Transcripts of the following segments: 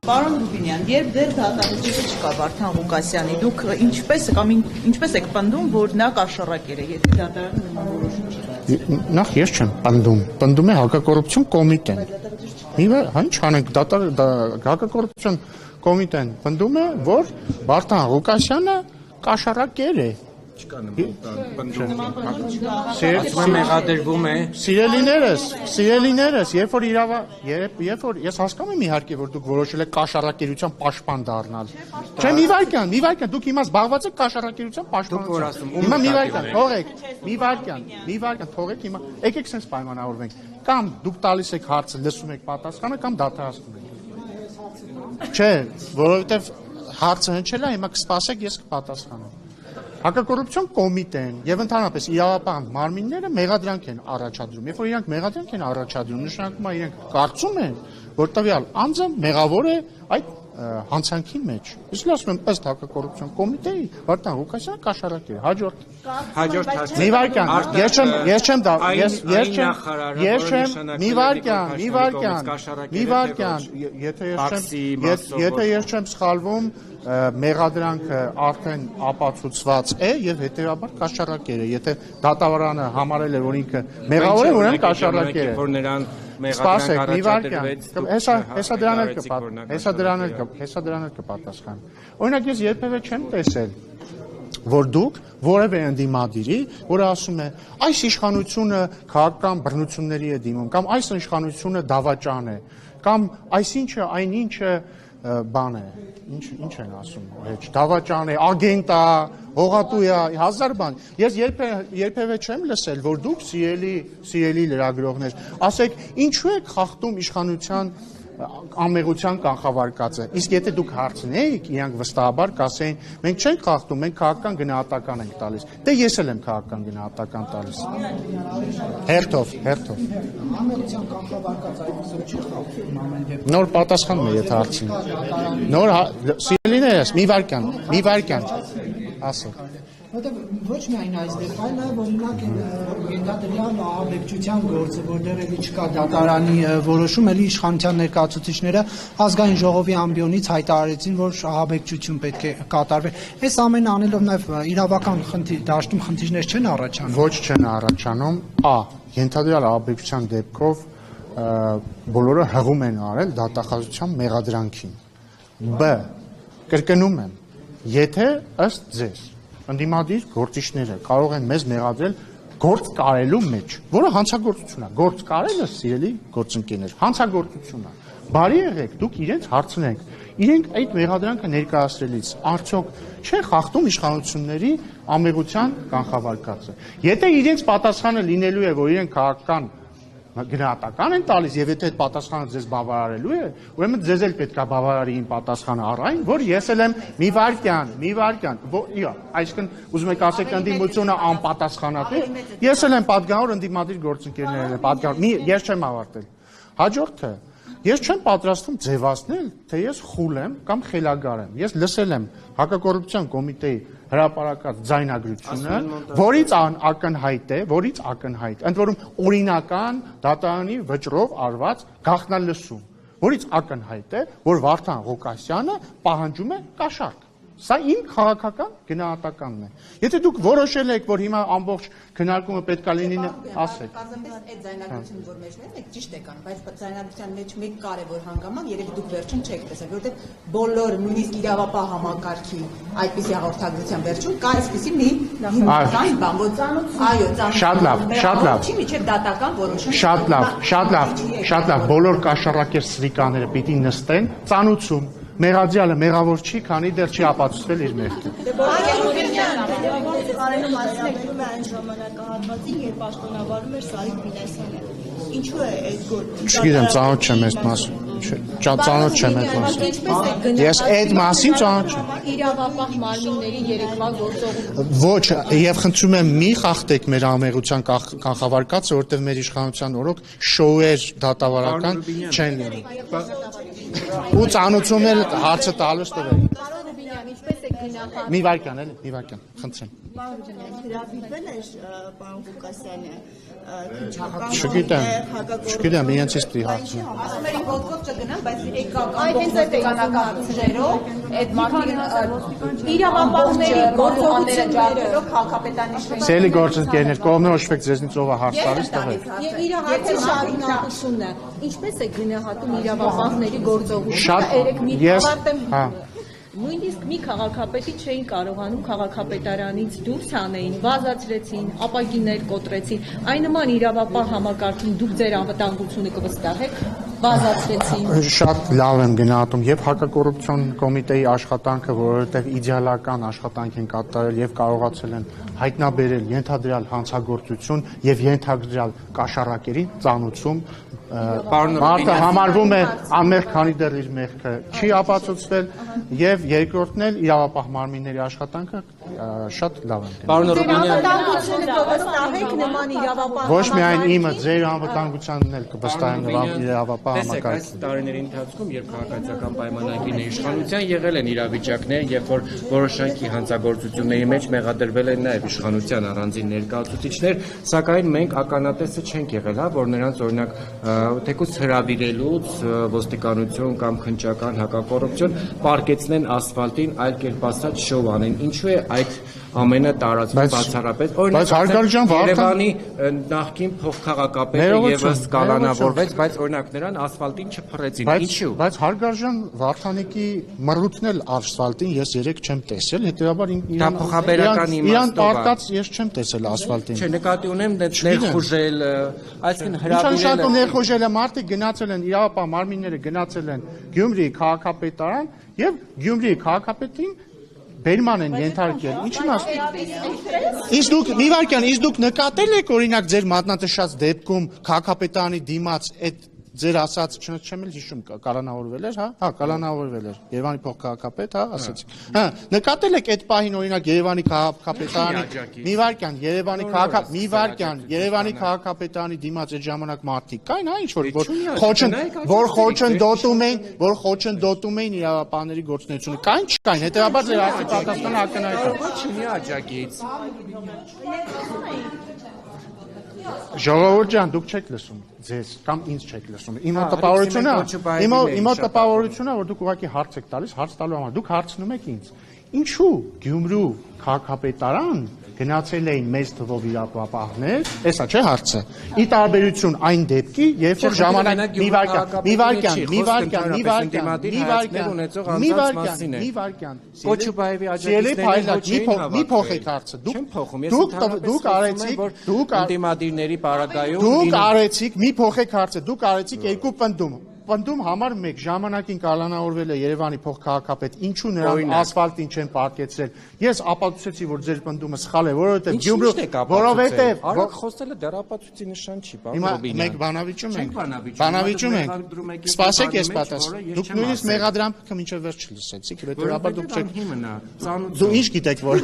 Պարոն Ռուբինյան, երբ դեռ դատախազությունը չկա Վարդան Ղուկասյանի, դուք ինչպես եք պնդում, որ նա կաշառակեր է, եթե դատարանը որոշում չի։ Նախ ես չեմ պնդում, պնդում է հակակոռուպցիոն կոմիտեն։ Ինչ անենք, հակակոռուպցիոն կոմիտեն պնդում է, որ Վարդան Ղուկասյանը կաշառակեր է։ Մեղադրվում է։ Սիրելիներս, երբ որ ես հասկանում եմ իհարկե, որ դուք որոշել եք կաշառակերության պաշտպան դառնալ։ Չէ, մի վայրկյան, դուք հիմա զբաղված եք կաշառակերության պաշտպանությամբ։ Հիմա մի վայրկյան, թողեք հիմա, եկեք sense պայմանավորվենք։ Կամ դուք տալիս եք հարցը, լսում եք պատասխանը, կամ դադարեցնում եք։ Չէ, որովհետև հարցը հնչել է, հիմա կսպասեք, ես կպատասխանեմ։ Հակակոռուպցիոն կոմիտեն եւ ընդհանրապես իրավապահ մարմինները մեղադրանք են առաջադրում։ Երբ որ իրանք մեղադրանք են առաջադրում, նշանակում է իրենք կարծում են, որ տվյալ անձը մեղավոր է այդ հանցանքի մեջ։ Իսկ ասում եմ, ըստ հակակոռուպցիոն կոմիտեի Վարդան Ղուկասյանը կաշառակեր։ Հաջորդ մի վայրկյան, եթե ես չեմ սխալվում, մեղադրանքը արդեն ապացուցված է եւ հետեւաբար կաշառակեր է։ Եթե դատավարանը համարել է, որ ինքը մեղավոր է, ուրեմն կաշառակեր է։ Սպասեք, մի վայրկյան։ Հեսա դրան կպատասխան։ Օրինակ ես երբևէ չեմ տեսել, որ դուք որևէ ընդդիմադիրի, որը ասում է, այս իշխանությունը քաղաքական բռնությունների է դիմում, կամ այս իշխանությունը դավաճան է, կամ այսինչը այնինչը բան է, ինչ են ասում, դավաճան է, ագենտ է, հողատու է, հազար բան։ Ես երբևէ չեմ լսել, որ դուք սիրելի լրագրողներ, ասեք, ինչու եք խախտում իշխանության ամեղության կանխավարկածը։ Իսկ եթե դուք հարցնեիք, իրանք վստահաբար կասեին, մենք չենք խախտում, մենք քաղաքական գնահատական ենք տալիս։ Դե ես էլ եմ քաղաքական գնահատական տալիս։ Հերթով։ Ամերիկյան կանխավարկած այդպեսով չի խախտում ամեն դեպքում։ Նոր պատասխանում է, եթե հարցին։ Նոր սիրելիներս, մի վայրկյան։ Ասեք։ Որտեղ ոչ միայն այս դեպքում, այլ նաև օրինակ գնդադրյալ ահաբեկչության գործը, որտեղ էլի չկա դատարանի որոշում, էլի իշխանության ներկայացուցիչները ազգային ժողովի ամբիոնից հայտարարեցին, որ ահաբեկչություն պետք է կատարվի։ Այս ամենը անելով նաև իրավական դաշտում խնդիրներ չեն առաջանում։ Ոչ չեն առաջանում, ենթադրյալ ահաբեկչության դեպքով բոլորը հղում են արել դատախազության մեղադրանքին։ Բ. Կրկնում եմ, եթե ըստ ձեզ ընդդիմադիր գործիչները կարող են մեզ մեղադրել գործ կարելու մեջ, որը հանցագործություն է, գործ կարելը սիրելի գործընկերներ, հանցագործություն է։ Բարի եղեք, դուք իրենց հարցնեք, իրենք այդ մեղադրանքը ներկայացրելիս արդյոք չեն խախտում իշխանությունների ամեղության կանխավարկածը։ Եթե իրենց պատասխանը լինելու է, որ իրենք քաղաքական գնահատական են տալիս եւ եթե այդ պատասխանը ձեզ բավարարելու է, ուրեմն ձեզ էլ պետք է բավարարի իմ պատասխանը առայն, որ ես էլ եմ մի վայրկյան, այսինքն ուզում եք ասեք ընդդիմությունը անպատասխանատու, ես էլ եմ պատգամավոր ընդդիմադիր գործընկերներն են պատգամավոր, ես չեմ ավարտել։ Հաջորդը, ես չեմ պատրաստվում ձևացնել, թե ես խուլ եմ կամ խելագար եմ։ Ես լսել եմ հակակոռուպցիոն կոմիտեի հրապարակած ձայնագրությունը, որից ակնհայտ, ընդ որում օրինական դատարանի վճռով արված գաղտնալսում, որից ակնհայտ է, որ Վարդան Ղուկասյանը պահանջում է կաշառք։ Սա իմ քաղաքական գնահատականն է։ Եթե դուք որոշել եք, որ հիմա ամբողջ քննարկումը պետք է լինի, ասեք։ Պարզապես այդ ձայնագրությունը, որ մեջն եք, ճիշտ եք անում, բայց ձայնագրության մեջ մեկ կարևոր հանգաման երեք դուք վերջում չեք տեսել, որովհետև բոլոր նույնիսկ իրավապահ համակարգի այդպիսի հաղորդագրության վերջում կա այսպիսի մի հիմնական բան, որ ծանոթ չի միջև դատական որոշում։ Շատ լավ, բոլոր կաշառակեր սրիկաները պիտի նստեն ծանուցում։ Մեղադրյալը մեղավոր չի, քանի դեռ չի ապացուցվել իր մեղքը։ Արենում ասում այն ժամանակահատվածին, երբ պաշտոնավարում էր Սարիկ Մինասյանը։ Ինչու է այդ գործը։ Չգիտեմ, ծանոթ չեմ այդ մասին։ Ես այդ մասին ծանոթ չեմ։ Իրավապահ մարմինների երեկվա գործողություն։ Ոչ, եւ խնդրում եմ մի խախտեք մեր ամեղության կանխավարկածը, որտեղ մեր իշխանության օրոք շոուեր դատավարական չեն լինի։ Ու ծանոթությունները հարցը տալուց տվեք։ Ինչպես եք Մի վարքան էլի, մի վարքան, խնդրեմ։ Հրավիրվել էր պարոն Ղուկասյանը Չգիտեմ, իրենցից պիտի հարցնեմ։ Ասում երի ոտքով չգնան, բայց եկական ոստիկանական ծրերով այդ մարդին իրավապահների գործողությունները ջարդելով քաղաքապետարանի շրջանում։ Սելի գործընկերներ, կողմնոր հաշվեք ձեզնից ով է հարց տալիս տղեկ։ Եվ իր հարցի շարունակությունը, ինչպես է գնահատում իրավապահների գործողությունը, երեք մի հավատեմ նույնիսկ մի քաղաքապետի չէին կարողանում քաղաքապետարանից դուրս անեին, վազացրեցին, ապակիներ կոտրեցին, այն նման իրավապահ համակարգին դուք ձեր անվտանգությունը կվստահեք, վազացրեցին։ Շատ լավ եմ գնահատում եւ հակակոռուպցիոն կոմիտեի աշխատանքը, որովհետեւ իդեալական աշխատանք են կատարել եւ կարողացել են հայտնաբերել ենթադրյալ հանցագործություն եւ ենթադրյալ կաշառակերին ծանուցում մարդը համարվում է անմեղ, քանի դեռ իր մեղքը չի ապացուցվել եւ երկրորդն էլ իրավապահ մարմինների աշխատանքը շատ լավ է։ Պարոն Ռուբինյան, Ոչ միայն իմը, ձեր անվտանգությանն էլ կվստահեմ իրավապահ տեսեք, այս համակարգին։ տարիների ընթացքում, երբ քաղաքացիական պայմանագիրն է իշխանության, եղել են իրավիճակներ, երբ որ որոշակի հանցագործությունների մեջ մեղադրվել են նաև իշխանության առանձին ներկայացուցիչներ, սակայն մենք ականատեսը չենք եղել, հա, որ նրանց օրինակ թեկուզ հրավիրելուց ոստիկանություն կամ քննչական հակակոռուպցիոն պարկեցնեն ասֆալտին, այլ կերպ ասած շոու անեն։ Ինչու է այդ ամենը տարածվում բացառապես։ Բայց Հարգարժան Երևանի նախկին փոխքաղաքապետը եւս կալանավորվեց, բայց օրինակ նրան ասֆալտին չփռեցին։ Ինչու՞։ Բայց Հարգարժան Վարդանիկի մռութն էլ ասֆալտին ես երեք չեմ տեսել, հետեւաբար Դա փոխաբերական իմաստով է։ իրան տարկած ես չեմ տեսել ասֆալտին։ Չէ, նկատի ունեմ ներխուժել, այսինքն Շատ հրավիրել ներխուժել է մարդիկ գնացել են իրավապահ մարմինները գնացել են Գյումրի քաղաքապետարան եւ Գյումրի քաղաքապետին բերման են ենթարկել։ Ինչի՞ մաս։ Իսկ դուք նկատել եք օրինակ ձեր մատնատշած դեպքում քաղաքապետարանի դիմաց այդ ձեր ասած չեմ էլ հիշում կալանավորվել էր, հա, կալանավորվել էր Երևանի փոխքաղաքապետ, հա, ասացիք։ Հա, նկատել եք այդ պահին օրինակ Երևանի քաղաքապետարանի Երևանի քաղաքապետարանի դիմաց այդ ժամանակ մարդիկ կային, հա, ինչ որ խոչընդոտում էին իրավապահների գործունեությունը, կային չկային, հետեւաբար ձեր ասի պատասխանը ակնհայտ է։ Չունի աջակից։ Ժողովուրդ ջան, դուք չեք լսում ձեզ կամ ինձ չեք լսում։ Իմ տպավորությունն է, որ դուք ուղղակի հարց եք տալիս, հարց տալու համար։ Դուք հարցնում եք ինձ. Ինչու Գյումրու քաղաքապետարան գնացել էին մեծ թվով իրավապահներ, էսա չէ հարցը։ Ի տարբերություն այն դեպքի, երբ որ ժամանակ մի վարքյան Կոչուբաևի աջակիցներին մի փոխեք հարցը։ Դուք արեցիք ընդդիմադիրների պարագայում Դուք արեցիք մի փոխեք հարցը, դուք արեցիք երկու պնդում համար 1 ժամանակին կալանավորվել է Երևանի փոխքաղաքապետ, ինչու նրան ասֆալտին չեն պարկեցրել։ Ես ապացուցեցի, որ ձեր պնդումը սխալ է, որովհետև Արագ խոսելը դեռ ապացույցի նշան չի, պարոն Ռուբինյան։ Մենք բանավիճում ենք։ Սպասեք, ես պատասխան։ Դուք նույնիսկ մեղադրանքը մինչև վերջ չլսեցիք, հետեւաբար դուք չեք։ Դու ինչ գիտեք, որ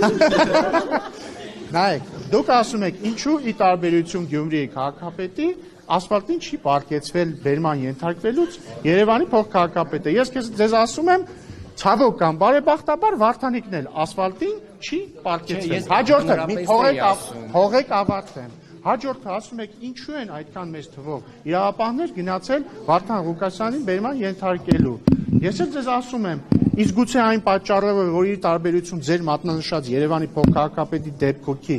Նայեք, դուք ասում եք, ինչու ի տարբերություն Գյումրիի քաղաքապետի ասֆալտին չի պարկեցվել բերման ենթարկվելուց Երևանի փոխքաղաքապետը։ Ես ձեզ ասում եմ, ցավոք կամ բարեբախտաբար Վարդանիկն էլ ասֆալտին չի պարկեցվել։ Հաջորդը փողեք ավարտեմ։ Հաջորդը ասում եք, ինչու են այդքան մեծ թվով իրավապահներ գնացել Վարդան Ղուկասյանին բերման ենթարկելու։ Ես էլ ձեզ ասում եմ, իսկ գուցե այն պատճառով է, որ ի տարբերություն ձեր մատնանշած Երևանի փոխքաղաքապետի դեպքի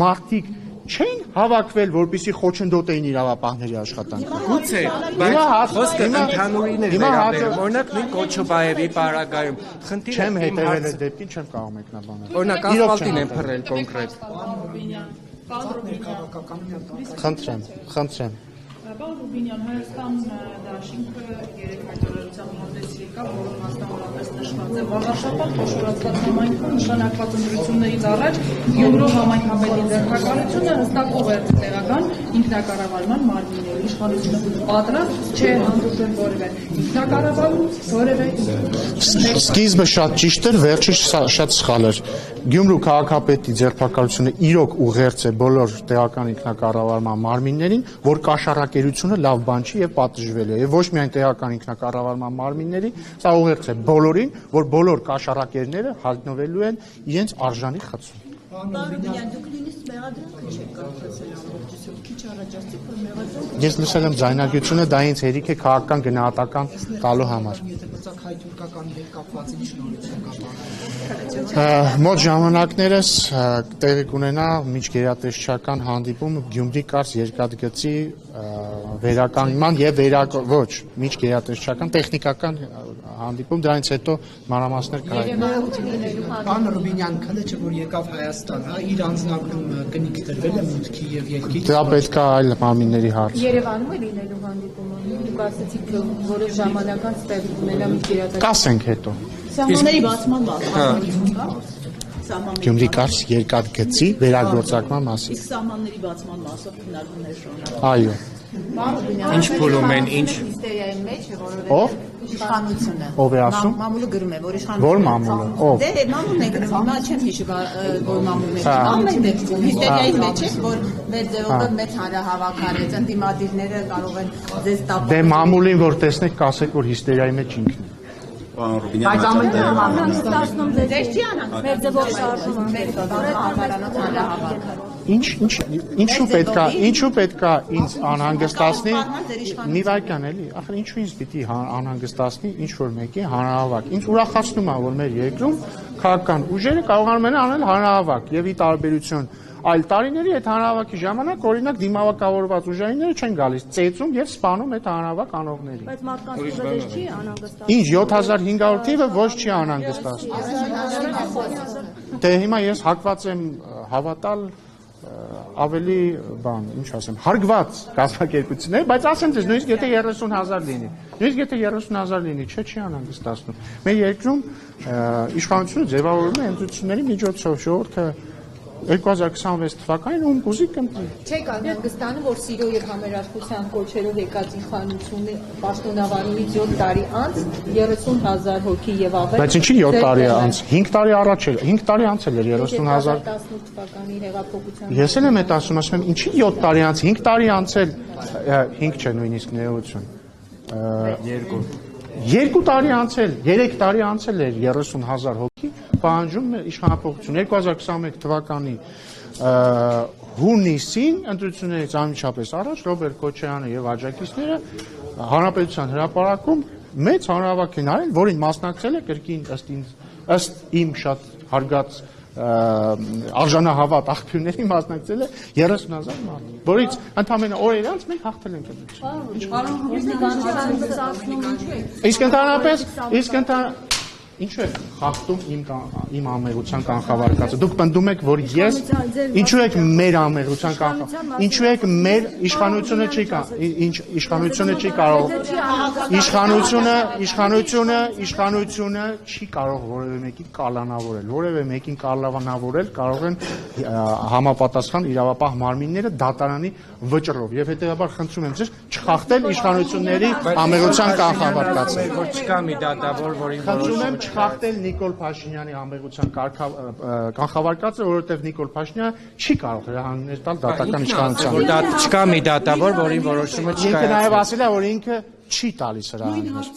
մարդիկ չեն հավաքվել, որպեսզի խոչընդոտեին իրավապահների աշխատանքը։ Գուցե, բայց խոսքը ընդհանուրին է վերաբերում։ Օրինակ նույն Կոչուբաևի պարագայում խնդիրը չեմ հետևել այդ դեպքին, չեմ կարող մեկնաբանել։ Օրինակ ասֆալտին են փռել կոնկրետ։ Խնդրեմ։ Պարոն Ռուբինյան, Հայաստան դաշինքը 3 հայտարարությամբ հանդես եկավ, որում մասնավորապես նշված է վաղաշաբաթ խոշորացված համայնքում նշանակված ընտրություններից առաջ Գյումրու համայնքապետի ձեռնարկությունը հստակ ուղերձ տեղական, ինքնակառավարման մարմինների իշխանությունը պատրաստ չէ հանդուրժել որևէ ինքնակառավարում, որևէ Սկիզբը շատ ճիշտ էր, վերջը շատ սխալ էր։ Գյումրու քաղաքապետի ձեռնարկությունը իրոք ուղերձ է բոլոր տեղական ինքնակառավարման մարմիններին, որ կաշառակերությունը լավ բան չի եւ պատժվել է։ Եվ ոչ միայն տեղական ինքնակառավարման մարմինների, սա ուղերձ է բոլորին, որ բոլոր կաշառակերները հայտնվելու են իրենց արժանի խցում։ Պարոն, դուք նույնիսկ մեղադրանքը չեք կարողացել ամբողջությամբ, քիչ առաջ ասեք, որ մեղադրանքը Ես լսել եմ ձայնագրությունը, դա ինձ հերիք է քաղաքական գնահատական տալու համար։ Եթե բացահայտուրկական հետ կապված ինչ նորություն կա։ Մոտ ժամանակներս տեղի կունենա միջգերատեսչական հանդիպում Գյումրի կարճ երկաթգծի վերականգնման եւ ոչ միջգերատեսչական տեխնիկական հանդիպում, դրանից հետո մանրամասներ կհայտնվեն։ Պարոն Ռուբինյան, քննիչը որ եկավ Հայաստան, հա, իր անձնագրումը կնիկ տրվել է մուտքի եւ ելքի։ Դա պետք է այլ մարմինների հարց։ Երևանում է լինելու հանդիպումը։ Դուք ասացիք, որ որոշ ժամանակ անց տեղի կունենա միջգերատեսչական։ Կասենք հետո։ սահմանների բացման մասին կա։ Գյումրի կարճ երկաթգծի վերագործարկման մասին։ Իսկ սահմանների բացման մասով քննարկումներ շարունակ։ Այո։ Ինչ փուլում են, ինչ հիստերիայի մեջ է, Ով։ որովհետեւ իշխանությունը։ Ով է ասում։ Մամուլը գրում է, որ իշխանությունը։ Որ մամուլը։ Ով։ Դե մամուլն է գրում, հիմա չեմ հիշում, որ մամուլն է։ Ամեն դեպքում հիստերիայի մեջ է, որ մեր ձևով մեծ հանրահավաք արեց, ընդդիմադիրները կարող են ձեզ տապալ։ Դե մամուլին որ տեսնեք, կասեք, որ հիստերիայի մեջ ինքն է։ Բայց ամեն Անհանգստացնում ձեզ չի անհանգստացնում։ Մեր ձևով շարժումը մեր Հանրահավաք հանրահավաք։ Ինչու պետքա ինձ անհանգստացնի մի վայրկյան էլի, ախր ինչու ինձ պիտի անհանգստացնի ինչ որ մեկի հանրահավաք։ Ինձ ուրախացնում է, որ մեր երկրում քաղաքական ուժերը կարողանում են անել հանրահավաք եւ ի տարբերություն այլ տարիների այդ հանրահավաքի ժամանակ օրինակ դիմավորված ուժայինները չեն գալիս ծեծում եւ սպանում այդ հանրահավաք անողներին։ Բայց մարդկանց ուժը չի անհանգստացնում։ Ինչ 7500 թիվը ոչ չի անհանգստացնում։ Դե հիմա ես հակված եմ հավատալ ավելի բան, ինչ ասեմ, հարգված կազմակերպություններ, բայց ասեմ ձեզ, նույնիսկ եթե 30000 լինի, նույնիսկ եթե 30000 լինի, չի անհանգստացնում։ Մեր երկրում իշխանությունը ձևավորվում է ընտրությունների միջոցով, ժողովուրդը 2026 թվականին ում կուզի կընտրի։ Չեք անհանգստանում, որ սիրո եւ համերաշխության կոչերով եկած իշխանությունը պաշտոնավարումից 7 տարի անց 30000 հոգի եւ ավել։ Բայց ինչի 7 տարի անց, 5 տարի առաջ էր, 5 տարի անց էր 30000։ 18 թվականի հեղափոխության։ Ես էլ եմ այդ ասում, ասում եմ, ինչի 7 տարի անց, 5 տարի անց էլ 5 չէ նույնիսկ ներողություն։ 2 տարի անցել, 3 տարի անցել էր 30000 հոգի պահանջում է իշխանապողություն 2021 թվականի հունիսին ընտրություններից անմիջապես առաջ Ռոբերտ Քոչարյանը եւ աջակիցները հանրապետության հրապարակում մեծ հանրահավաք են արել, որին մասնակցել է կրկին ըստ իմ շատ հարգած արժանահավատ աղբյուրների մասնակցել է 30000 մարդ, որից ընդամենը օրեր անց մենք հաղթել ենք ընտրությունները։ Ինչու է խախտում իմ ամերության կանխավարկածը։ Դուք պնդում եք, որ ես ինչու եք մեր ամերության կանխավարկածը, ինչու եք մեր իշխանությունը չի կարող իշխանությունը չի կարող որևէ մեկին կալանավորել, որևէ մեկին կալանավորել կարող են համապատասխան իրավապահ մարմինները դատարանի վճռով եւ հետեւաբար խնդրում եմ ձեզ չխախտել իշխանությունների ամերության կանխավարկածը։ Որ չկա մի դատավոր, որին Խնդրում եմ չխախտել Նիկոլ Փաշինյանի ամերության կանխավարկածը, որովհետև Նիկոլ Փաշինյանը չի կարող հրահանգներ տալ դատական իշխանությանը։ դա չկա մի դատավոր, որին որոշումը չկա։ Ինքը նաև ասել է, որ ինքը չի տալիս հրահանգներ։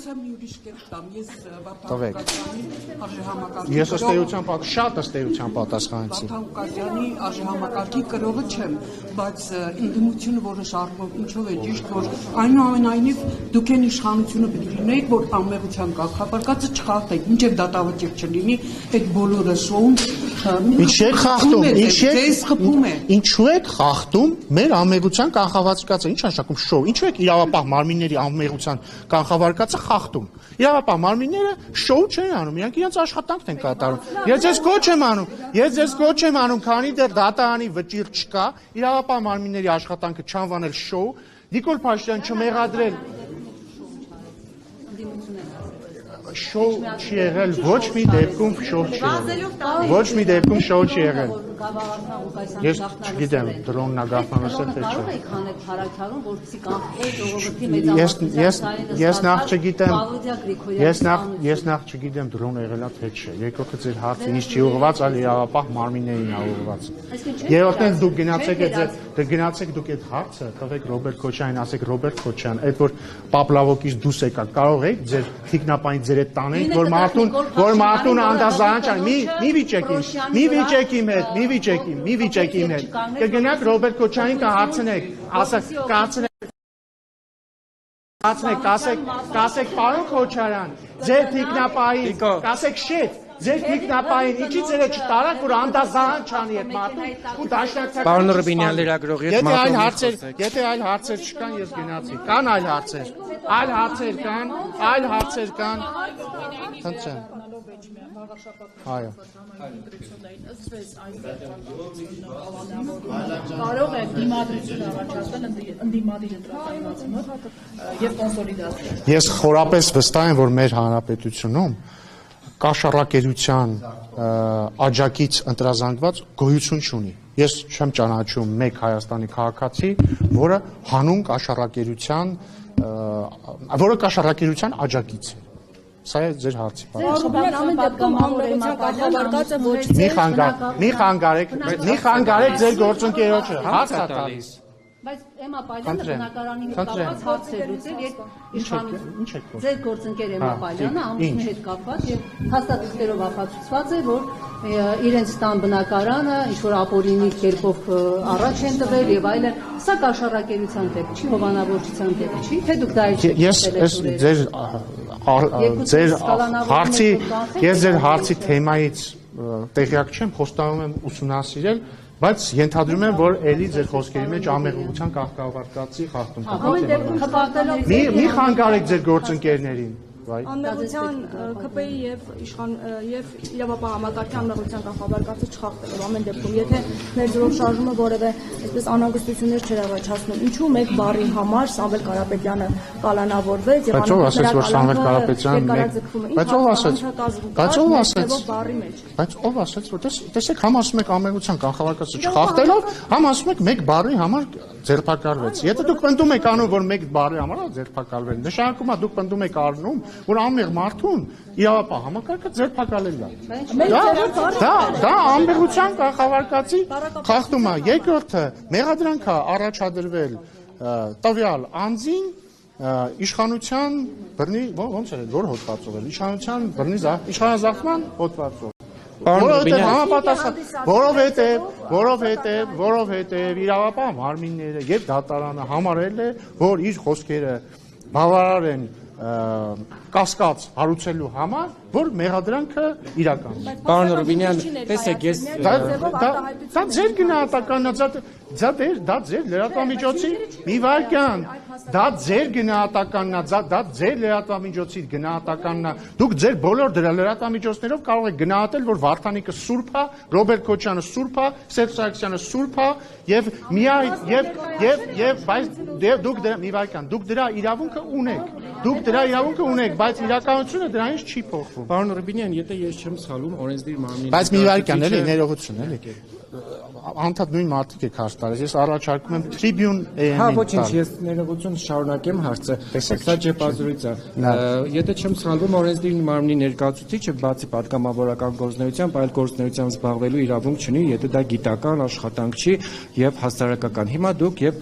Ես ըստ էության շատ ըստ էության պատասխանեցի։ Կազյանի արժեհամակարգի կրողը չեմ, բայց ընդդիմությունը որոշ առումով ինչով է ճիշտ, որ այնուամենայնիվ դուք են իշխանությունը պետք է լինեիք, որ ամերության կանխավարկածը չխախտեք, մինչև դատավճիռ չլինի, այդ բոլորը շոուն Ինչու եք խախտում, ձեզ խփում է։ Ինչու եք խախտում մեր ամերության կանխավարկածը, ինչ նշանակում շոու, ինչու եք իրավապահ մարմինների ամերության կանխավարկածը խախտում։ Իրավապահ մարմինները շոու չեն անում, իրանք իրենց աշխատանքն են կատարում։ Ես ձեզ կոչ եմ անում, քանի դեռ դատարանի վճիռ չկա, իրավապահ մարմինների աշխատանքը չանվանել շոու, Նիկոլ Փաշինյան չմեղադրել շոու չի եղել, ոչ մի դեպքում շոու չի եղել։ Ոչ մի դեպքում շոու չի եղել։ Գավառական Ղուկասյանի Ես չգիտեմ դրոնն է գաղտնալսել թե կարող չէ։ եք հանել հարակյալում, որպեսզի կանխել ժողովրդի Ես նախ չգիտեմ դրոն եղել է թե չէ։ Երկրորդը ձեր հարցը ինձ չի ուղղված, այլ իրավապահ մարմիններին է ուղղված։ Երրորդն դուք գնացեք դուք այդ հարցը տվեք Ռոբերտ Քոչյանին, ասեք Ռոբերտ Քոչյան, այդ որ Պապլավոկից դուրս եկա, կարող եք ձեր թիկնապային ձեր հետ տանեք, որ մարդուն անդազանչ մի վիճեք իմ հետ, կգնաք Ռոբերտ Քոչյանին կհարցնեք, կասեք պարոն Քոչարյան, ձեր թիկնապային, կասեք շեֆ, ձեր թիկնապային, ինչի ձերը չտարակ, որ անդազանչ անի այդ մարդուն ու դաշնակցական։ Պարոն Ռուբինյան լրագրողի հետ Եթե այլ հարցեր չկան, ես գնացի։ Կան այլ հարցեր կան։ Խնդրեմ։ Այո։ Կարող է դիմադրություն առաջացնել ընդդիմադիր ընտրականացումը եւ կոնսոլիդացիա։ Ես խորապես վստահ եմ, որ մեր հանրապետությունում կաշառակերության աջակից ընտրազանգված գոյություն չունի։ Ես չեմ ճանաչում մեկ Հայաստանի քաղաքացի, որը հանուն կաշառակերության աջակից է։ Սա է ձեր հարցի պատասխանը։ Մի խանգարեք ձեր գործընկերոջը, հարց է տալիս։ Բայց Էմա Պայլյանը բնակարանի հետ կապված հարցեր լուծել եւ իշխանություն ձեր գործընկեր Էմա Պայլյանը ամուսնու հետ կապված եւ հաստատություններով ապացուցված է, որ իրենց տան բնակարանը ինչ որ ապօրինի կերպով առաջ են տվել եւ այլն։ Սա կաշառակերության դեպք չի, հովանավորչության դեպք չի, թե դուք դա ձեր հարցի թեմայից տեղյակ չեմ, խոստանում եմ ուսումնասիրել, բայց ենթադրում եմ, որ էլի ձեր խոսքերի մեջ ամեղության կարգավարկածի խախտում կա։ Մի խանգարեք ձեր գործընկերներին։ Անմեղության ԿՊ-ի եւ իրավապահ համակարգի անմեղության կանխավարկածը չխախտելով ամեն դեպքում, եթե մեր ձեռով շարժումը որևէ այսպես անհանգստություններ չէր առաջացնում, ինչու մեկ բառի համար Սամվել Կարապետյանը կալանավորվեց եւ Բայց ով ասաց, որ տեսեք, համ ասում եք ամեղության կանխավարկածը չխախտելով, համ ասում եք մեկ բառի համար ձերբակալվեց։ Եթե դուք պնդում եք անում, որ մեկ բառի համար ձերբակալվել, նշանակում է դուք պնդում եք առնում, որ ամեղ մարդուն իրավապահ համակարգը ձերբակալել է։ Դա ամբողջության կանխավարկածի խախտում է։ Երկրորդը մեղադրանք է առաջադրվել տվյալ անձին իշխանության բռնի ո՞նց է որ հոդվածով է իշխանության բռնի իշխանազավթման հոդվածով։ Որովհետև իրավապահ մարմինները եւ դատարանը համարել է, որ իր խոսքերը բավարար են կասկած հարուցելու համար, որ մեղադրանքը իրական է։ Պարոն Ռուբինյան, տեսեք, ես դա ձեր գնահատականն է, դա ձեր լրատվամիջոցի մի վարքյան, դա ձեր գնահատականն է, դա ձեր լրատվամիջոցի գնահատականն է։ Դուք ձեր բոլոր դրա լրատվամիջոցներով կարող եք գնահատել, որ Վարդանիկը սուրբ է, Ռոբերտ Քոչյանը սուրբ է, Սերժ Սարգսյանը սուրբ է եւ դուք դրա մի վարքյան, դուք դրա իրավունքը ունեք, բայց իրականությունը դրանից չի փոխվում։ Պարոն Ռուբինյան, եթե ես չեմ սխալում, օրենսդիր մարմնի բայց մի վարքյան էլի ներողություն էլի անդադ նույն մարդիկ եք հարց տալիս ես առաջարկում եմ Tribune AM-ին հա ոչինչ ես ներողություն շարունակեմ հարցը սա ճեպազրույց է եթե չեմ սխալվում օրենսդիր մարմնի ներկայացուցիչը բացի պատգամավորական գործունեությամբ այլ գործունեությամբ զբաղվելու իրավունք չունի եթե դա գիտական աշխատանք չի եւ հասարակական հիմա դուք եւ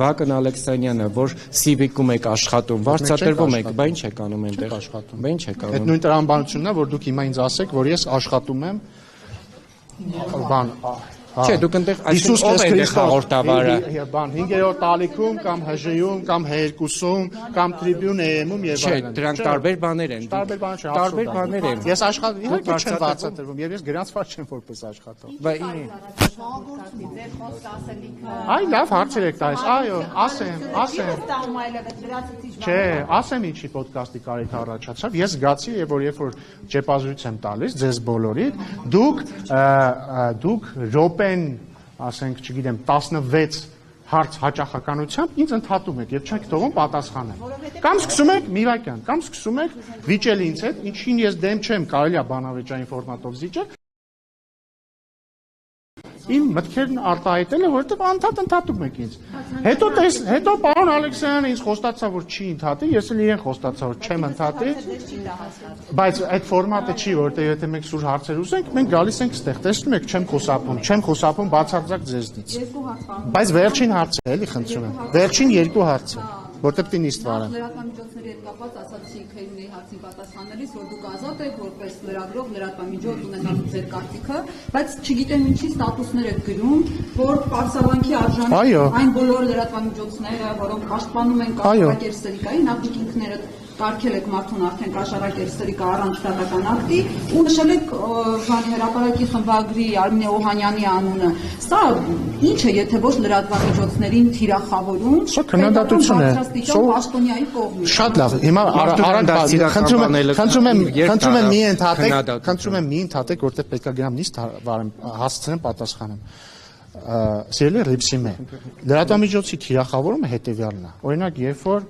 Վահագն Ալեքսանյանը որ Civic-ում եք աշխատում վարձատրվում եք բա ինչ եք անում այնտեղ աշխատում բա ինչ եք անում այդ նույն տրամաբանությունն է որ դուք հիմա ինձ ասեք որ ես աշխատում եմ բան Չէ, դուք այնտեղ այսինքն ով է այնտեղ հաղորդավարը։ Բան 5-րդ տալիքում կամ ՀԺ-ում կամ H2-ում կամ Tribune AM-ում եւ այլն։ Չէ, դրանք տարբեր բաներ են։ Տարբեր բաներ են։ Ես աշխատում իհարկե չեմ վարձատրվում եւ ես գրանցված չեմ որպես աշխատող։ Բա Այ լավ հարցեր եք տալիս։ Այո, ասեմ։ Չէ, ասեմ ինչի ոդկասթի կարիք առաջացավ։ Ես զգացի եւ որ երբ որ ճեպազրույց եմ տալիս ձեզ բոլորիդ, դուք րոպեն, ասենք, չգիտեմ, 16 հարց հաճախականությամբ ինձ ընդհատում եք եւ չեք թողում պատասխանել։ Կամ սկսում եք մի վայրկյան, կամ սկսում եք վիճել ինձ հետ, ինչին ես դեմ չեմ, կարելի է բանավեճային ֆորմատով զիջել։ իմ մտքերն արտահայտել է, որովհետև անդադ ընդհատում եք ինձ։ Հետո պարոն Ալեքսանյանը ինձ խոստացավ, որ չի ընդհատի, ես էլ իրեն խոստացա, որ չեմ ընդհատի, բայց այդ ֆորմատը չի, որովհետև եթե մենք սուր հարցեր ուզենք, մենք գալիս ենք ստեղ, տեսնում եք, չեմ խոսապում բացարձակ ձեզնից։ Բայց վերջին հարցը էլի խնդրում եմ, վերջին երկու հարցը, որտեղ պիտի նիստ վարեմ։ Լրատվամիջոցների հետ կապված ասացի Քերունի հարցին պատասխանելիս, որ դուք ազատ եք որպես լրագրող, լրատվամիջոց ունենալու ձեր կարծիքը, բայց չգիտեմ ինչի ստատուսներ եք գրում, որ պարսավանքի արժանի այն բոլոր լրատվամիջոցները, որոնք պաշտպանում են կարգակերսերիկայի, նախ ինքներդ կարգել եք մարդուն արդեն կաշառակերսերիկա առանց դատական ակտի ու նշել եք հրապարակի խմբագրի Արմինե Օհանյանի անունը։ Սա ինչ է, եթե ոչ լրատվամիջոցներին թիրախավորում, սա քննադատություն է։ Պաշտոնյայի կողմից։ Շատ լավ։ Հիմա խնդրում եմ մի ընդհատեք, որտեղ պետք է գնամ նիստ հասցնեմ պատասխանեմ։ Սիրելի Ռիփսիմե, լրատվամիջոցի թիրախավորումը հետևյալն է։ Օրինակ, երբ որ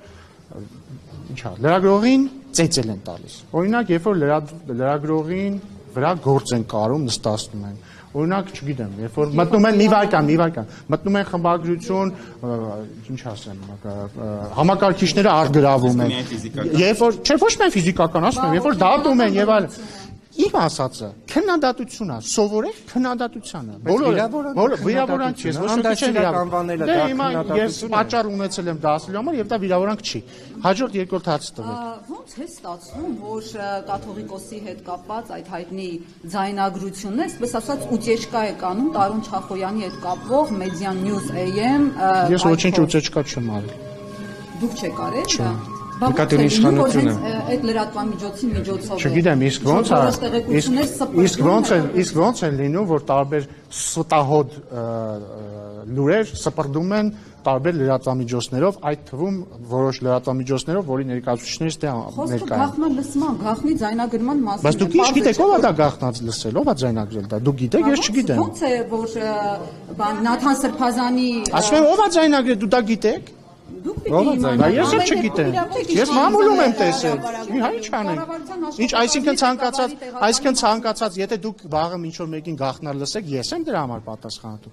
լրագրողին ծեծել են տալիս։ Օրինակ, երբ որ լրագրողին վրա գործ են կարում, նստացնում են։ Օրինակ, չգիտեմ, երբ որ մտնում են մի վայրկյան, մտնում են խմբագրություն, ինչ ասեմ, համակարգիչները արգրավում են։ Երբ որ, չէ, ոչ միայն ֆիզիկական, ասում եմ, երբ որ դատում են եւ այլն։ Իմ ասածը քննադատություն է, սովորեք քննադատությանը։ Բոլորը վիրավորանք չի, ոչ թե չեն անվանել դա քննադատություն է։ Ես պատճառ ունեցել եմ դա ասելու համար եւ դա վիրավորանք չի։ Հաջորդ երկրորդ հարցը տվեք։ Ոնց է ստացվում, որ կաթողիկոսի հետ կապված այդ հայտնի ձայնագրությունն է, այսպես ասած, ուտեչկա է կանում Տարուն Չախոյանի հետ կապվող Median News AM։ Ես ոչինչ ուտեչկա չեմ արել։ Դուք չեք արել դա։ Նկատի իշխանությունը այդ լրատվամիջոցի միջոցով։ Չգիտեմ, իսկ ոնց է լինում, որ տարբեր ստահոդ լուրեր սպրդում են տարբեր լրատվամիջոցներով, այդ թվում որոշ լրատվամիջոցներով, որի ներկայացուցիչներից դե ներկա են։ Գաղտնի լսման, գաղտնի ձայնագրման մասին։ Բայց դուք ինչ գիտեք, ով է դա գաղտնած լսել, ով է ձայնագրել դա։ Դուք գիտեք, ես չգիտեմ։ Ոնց է, որ Նաթան Սրբազանի Ասում եմ, ով է ձայնագրել, դու դա գիտեք։ Ես էլ չգիտեմ։ Ես մամուլում եմ տեսել։ Ինչ անենք։ Ինչ, այսինքն ցանկացած, եթե դուք վաղը ինչ որ մեկին գաղտնար լսեք, ես եմ դրա համար պատասխանատու։